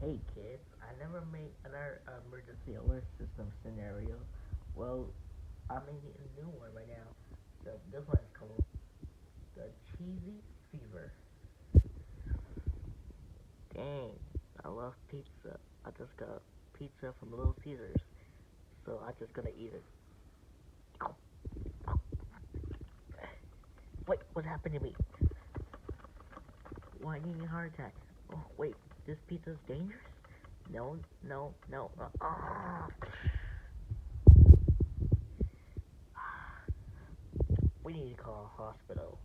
Hey kids, I never made another emergency alert system scenario. Well, I'm making a new one right now. So this one's called the Cheesy Fever. Dang, I love pizza. I just got pizza from Little Caesars, so I just gonna eat it. Wait, what happened to me? Why did I need a heart attack? Oh wait, this pizza's dangerous? No, no, no. We need to call a hospital.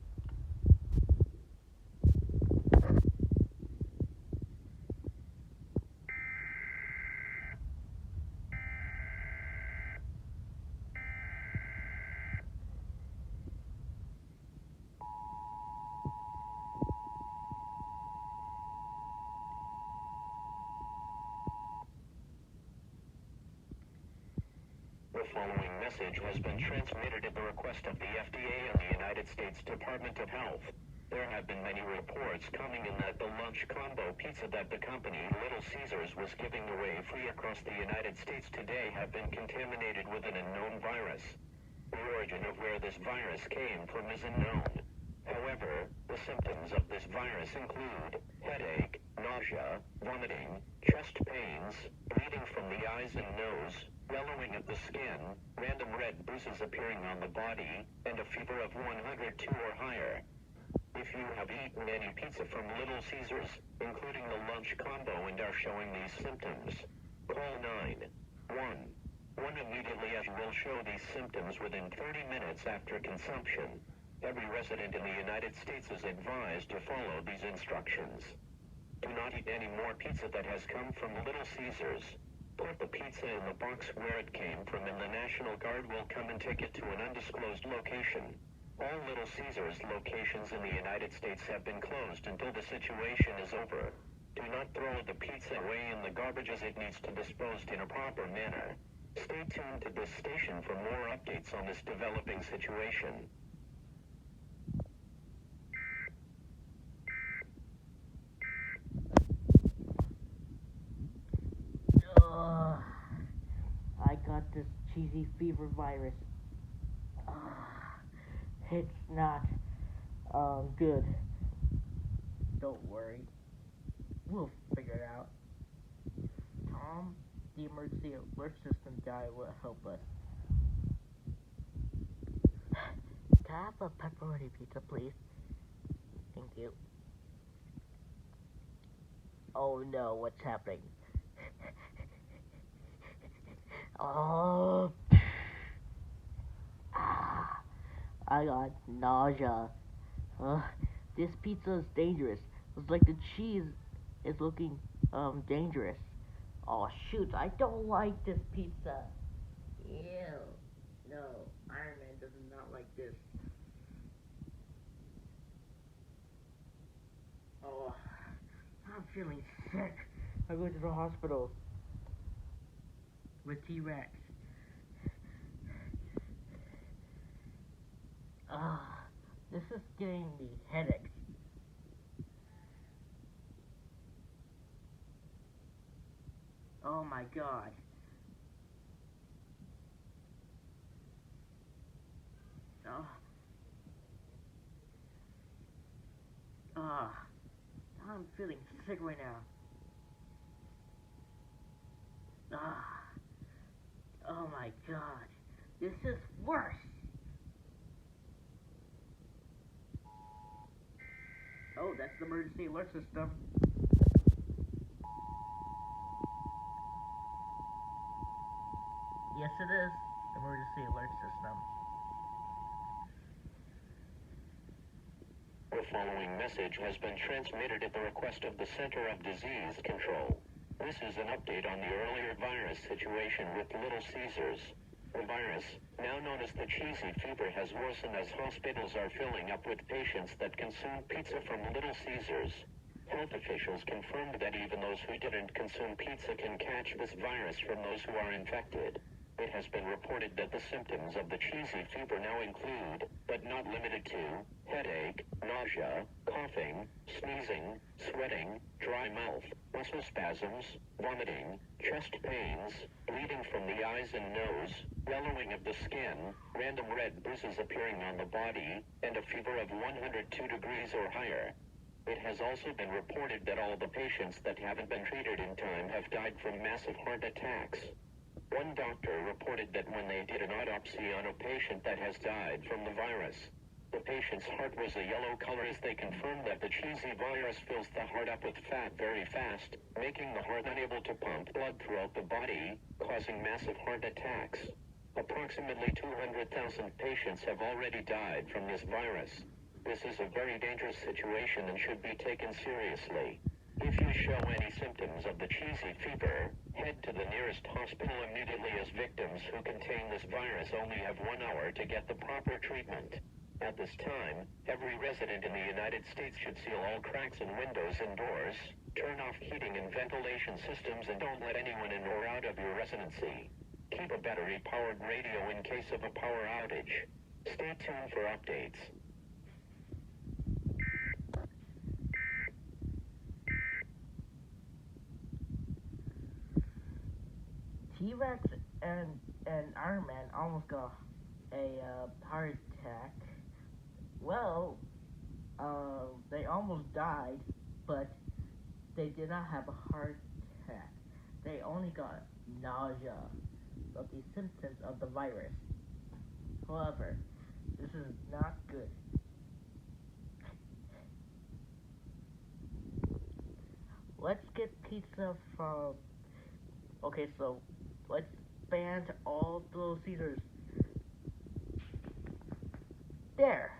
The following message has been transmitted at the request of the FDA and the United States Department of Health. There have been many reports coming in that the lunch combo pizza that the company Little Caesars was giving away free across the United States today have been contaminated with an unknown virus. The origin of where this virus came from is unknown. However, the symptoms of this virus include headache, nausea, vomiting, chest pains, bleeding from the eyes and nose, yellowing of the skin, random red bruises appearing on the body, and a fever of 102 or higher. If you have eaten any pizza from Little Caesars, including the lunch combo, and are showing these symptoms, call 911 immediately, as you will show these symptoms within 30 minutes after consumption. Every resident in the United States is advised to follow these instructions. Do not eat any more pizza that has come from Little Caesars. Put the pizza in the box where it came from, and the National Guard will come and take it to an undisclosed location. All Little Caesars locations in the United States have been closed until the situation is over. Do not throw the pizza away in the garbage, as it needs to be disposed in a proper manner. Stay tuned to this station for more updates on this developing situation. Ugh, I got this cheesy fever virus. Ugh, it's not good. Don't worry, we'll figure it out. Tom, the emergency alert system guy, will help us. Can I have a pepperoni pizza, please? Thank you. Oh no, what's happening? Oh, ah, I got nausea. Uh, this pizza is dangerous. It's like the cheese is looking dangerous. Oh shoot, I don't like this pizza. Ew. No, Iron Man does not like this. Oh, I'm feeling sick. I'm going to the hospital with T-Rex. Ah, this is giving me headaches. Oh my god. Oh, ah, I'm feeling sick right now. Ah, oh my god. This is worse. Oh, that's the emergency alert system. Yes, it is. Emergency alert system. The following message has been transmitted at the request of the Center of Disease Control. This is an update on the earlier virus situation with Little Caesars. The virus, now known as the cheesy fever, has worsened as hospitals are filling up with patients that consume pizza from Little Caesars. Health officials confirmed that even those who didn't consume pizza can catch this virus from those who are infected. It has been reported that the symptoms of the cheesy fever now include, but not limited to, headache, nausea, coughing, sneezing, sweating, dry mouth, muscle spasms, vomiting, chest pains, bleeding from the eyes and nose, yellowing of the skin, random red bruises appearing on the body, and a fever of 102 degrees or higher. It has also been reported that all the patients that haven't been treated in time have died from massive heart attacks. One doctor reported that when they did an autopsy on a patient that has died from the virus, the patient's heart was a yellow color as they confirmed that the cheesy virus fills the heart up with fat very fast, making the heart unable to pump blood throughout the body, causing massive heart attacks. Approximately 200,000 patients have already died from this virus. This is a very dangerous situation and should be taken seriously. If you show any symptoms of the cheesy fever, head to the nearest hospital immediately as victims who contain this virus only have 1 hour to get the proper treatment. At this time, every resident in the United States should seal all cracks in windows and doors, turn off heating and ventilation systems, and don't let anyone in or out of your residency. Keep a battery-powered radio in case of a power outage. Stay tuned for updates. T-Rex and Iron Man almost got a heart attack. Well, they almost died, but they did not have a heart attack. They only got nausea of the symptoms of the virus. However, this is not good. Let's get pizza from... Okay, so let's ban all Little Caesars. There.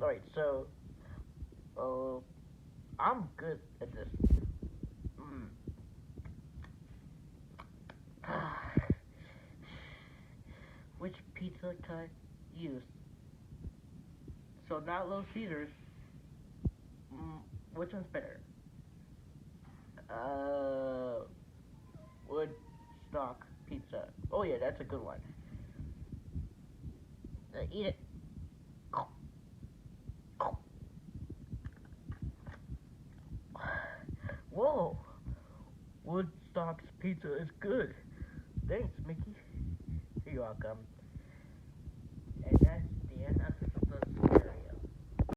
Alright, so I'm good at this. Which pizza can I use? So not Little Caesars. Which one's better? Woodstock pizza. Oh yeah, that's a good one. Eat it. Whoa! Woodstock's pizza is good. Thanks, Mickey. You're welcome. And that's the end of